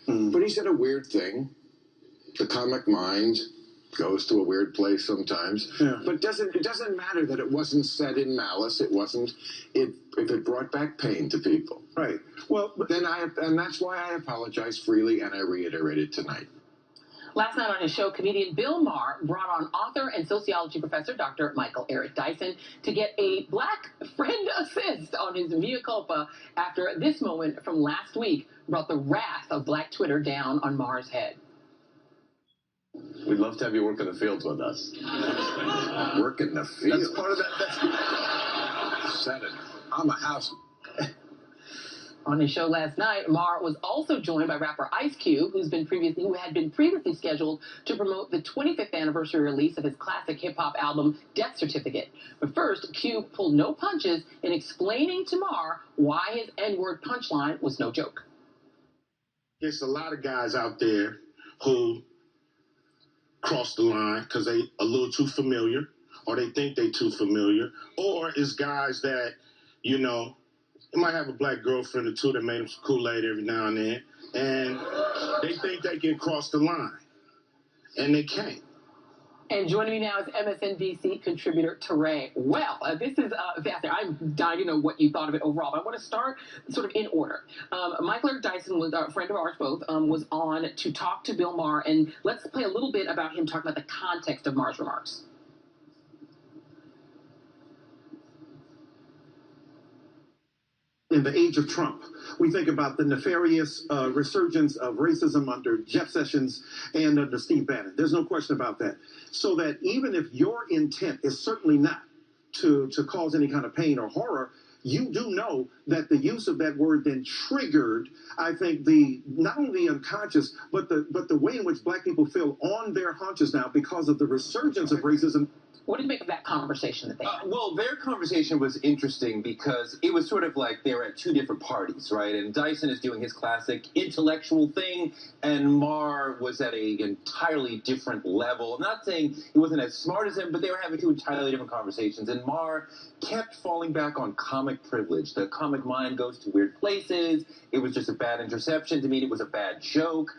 But he said a weird thing. The comic mind goes to a weird place sometimes. Yeah. But it doesn't matter that it wasn't said in malice. It wasn't. If it brought back pain to people. Right. Well, and that's why I apologize freely, and I reiterate it tonight. Last night on his show, comedian Bill Maher brought on author and sociology professor Dr. Michael Eric Dyson to get a black friend assist on his mea culpa after this moment from last week brought the wrath of black Twitter down on Maher's head. We'd love to have you work in the fields with us. Work in the field? That's part of that. Said it. I'm a house. On his show last night, Maher was also joined by rapper Ice Cube, who had been previously scheduled to promote the 25th anniversary release of his classic hip-hop album, Death Certificate. But first, Cube pulled no punches in explaining to Maher why his N-word punchline was no joke. There's a lot of guys out there who cross the line because they a little too familiar, or they think they too familiar, or it's guys that, you know, they might have a black girlfriend or two that made them some Kool-Aid every now and then, and they think they can cross the line, and they can't. And joining me now is MSNBC contributor Teray. Well, this is fascinating. I'm dying to know what you thought of it overall, but I want to start sort of in order. Michael Eric Dyson was a friend of ours both, was on to talk to Bill Maher, and let's play a little bit about him talking about the context of Maher's remarks. In the age of Trump, we think about the nefarious resurgence of racism under Jeff Sessions and under Steve Bannon. There's no question about that. So that even if your intent is certainly not to cause any kind of pain or horror, you do know that the use of that word then triggered, I think, not only the unconscious, but the way in which black people feel on their haunches now because of the resurgence of racism. What did you make of that conversation that they had? Well, their conversation was interesting because it was sort of like they were at two different parties, right? And Dyson is doing his classic intellectual thing, and Maher was at an entirely different level. I'm not saying he wasn't as smart as him, but they were having two entirely different conversations. And Maher kept falling back on comic privilege. The comic mind goes to weird places. It was just a bad interception. To me, it was a bad joke.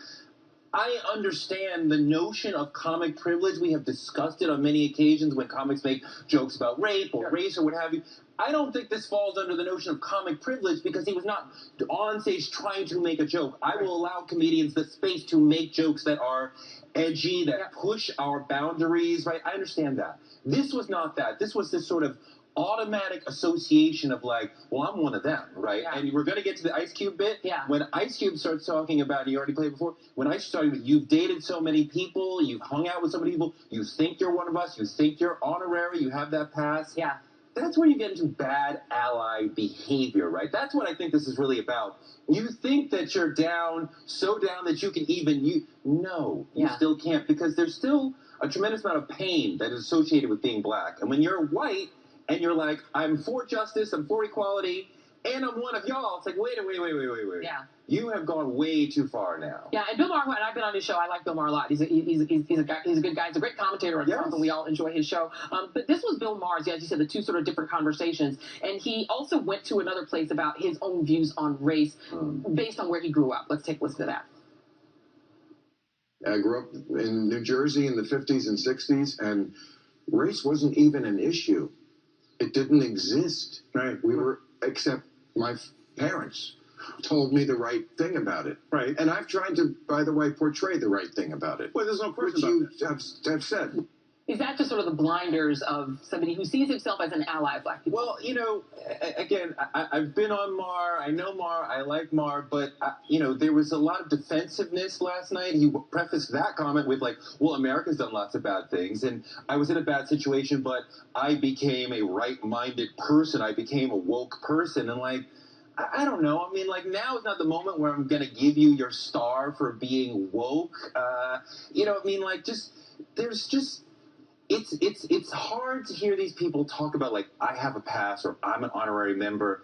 I understand the notion of comic privilege. We have discussed it on many occasions when comics make jokes about rape or race or what have you. I don't think this falls under the notion of comic privilege because he was not on stage trying to make a joke. I will allow comedians the space to make jokes that are edgy, that push our boundaries, right? I understand that. This was not that. This was this sort of automatic association of like, well, I'm one of them, right? Yeah. And we're going to get to the Ice Cube bit. Yeah. When Ice Cube starts talking about, you already played before, when Ice started with, you've dated so many people, you've hung out with so many people, you think you're one of us, you think you're honorary, you have that pass. Yeah. That's where you get into bad ally behavior, right? That's what I think this is really about. You think that you're down, so down that you can even, no, you still can't, because there's still a tremendous amount of pain that is associated with being black. And when you're white, and you're like, I'm for justice, I'm for equality, and I'm one of y'all. It's like, wait. Yeah. You have gone way too far now. Yeah, and Bill Maher, and I've been on his show. I like Bill Maher a lot. He's a good guy. He's a great commentator on Trump, and we all enjoy his show. But this was Bill Maher's, as you said, the two sort of different conversations. And he also went to another place about his own views on race based on where he grew up. Let's take a listen to that. I grew up in New Jersey in the 50s and 60s, and race wasn't even an issue. It didn't exist. Right. We were, except my parents told me the right thing about it. Right. And I've tried to, by the way, portray the right thing about it. Well, there's no question which about you have said. Is that just sort of the blinders of somebody who sees himself as an ally of black people? Well, you know, again, I've been on Maher. I know Maher. I like Maher. But, you know, there was a lot of defensiveness last night. He prefaced that comment with, like, well, America's done lots of bad things. And I was in a bad situation, but I became a right-minded person. I became a woke person. And, like, I don't know. I mean, like, now is not the moment where I'm going to give you your star for being woke. You know, I mean, like, there's just... It's hard to hear these people talk about, like, I have a pass or I'm an honorary member.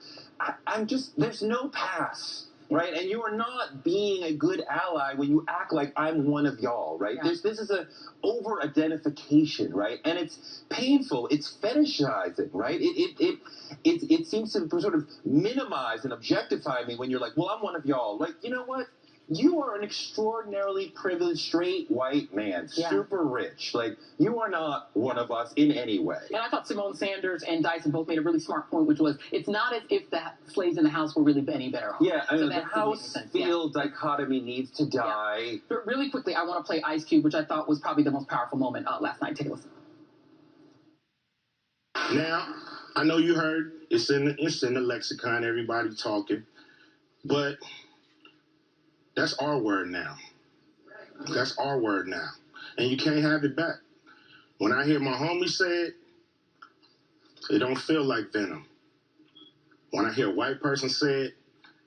There's no pass, right? And you are not being a good ally when you act like I'm one of y'all, right? Yeah. This is a over-identification, right? And it's painful. It's fetishizing, right? It seems to sort of minimize and objectify me when you're like, well, I'm one of y'all. Like, you know what? you are an extraordinarily privileged, straight, white man, super rich. Like, you are not one of us in any way. And I thought Simone Sanders and Dyson both made a really smart point, which was, it's not as if the slaves in the house were really any better off. Yeah, I mean, the house-field dichotomy needs to die. Yeah. But really quickly, I want to play Ice Cube, which I thought was probably the most powerful moment last night. Take a listen. Now, I know you heard it's in the lexicon, everybody talking, but that's our word now. That's our word now. And you can't have it back. When I hear my homie say it, it don't feel like venom. When I hear a white person say it,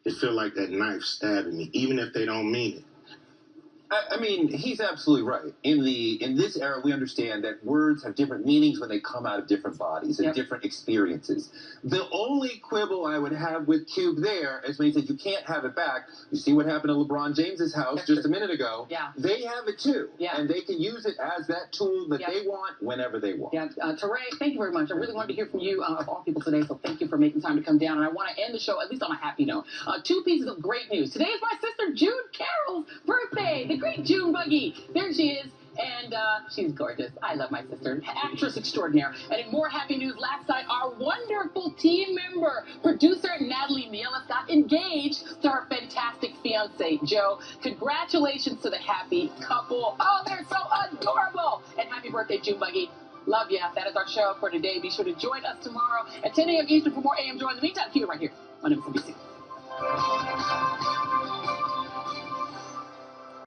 it feel like that knife stabbing me, even if they don't mean it. I mean, he's absolutely right. In this era, we understand that words have different meanings when they come out of different bodies and different experiences. The only quibble I would have with Cube there is when he said you can't have it back. You see what happened to LeBron James's house just a minute ago. Yeah. They have it too. Yeah. And they can use it as that tool that they want whenever they want. Yeah. Teray, thank you very much. I really wanted to hear from you of all people today, so thank you for making time to come down. And I want to end the show at least on a happy note. Two pieces of great news. Today is my sister Jude Carroll's birthday. The great June Buggy. There she is. And she's gorgeous. I love my sister. Actress extraordinaire. And in more happy news, last night, our wonderful team member, producer Natalie Mielis, got engaged to her fantastic fiance, Joe. Congratulations to the happy couple. Oh, they're so adorable. And happy birthday, June Buggy. Love ya. That is our show for today. Be sure to join us tomorrow at 10 a.m. Eastern for more AM Joy. In the meantime, keep it right here on MSNBC.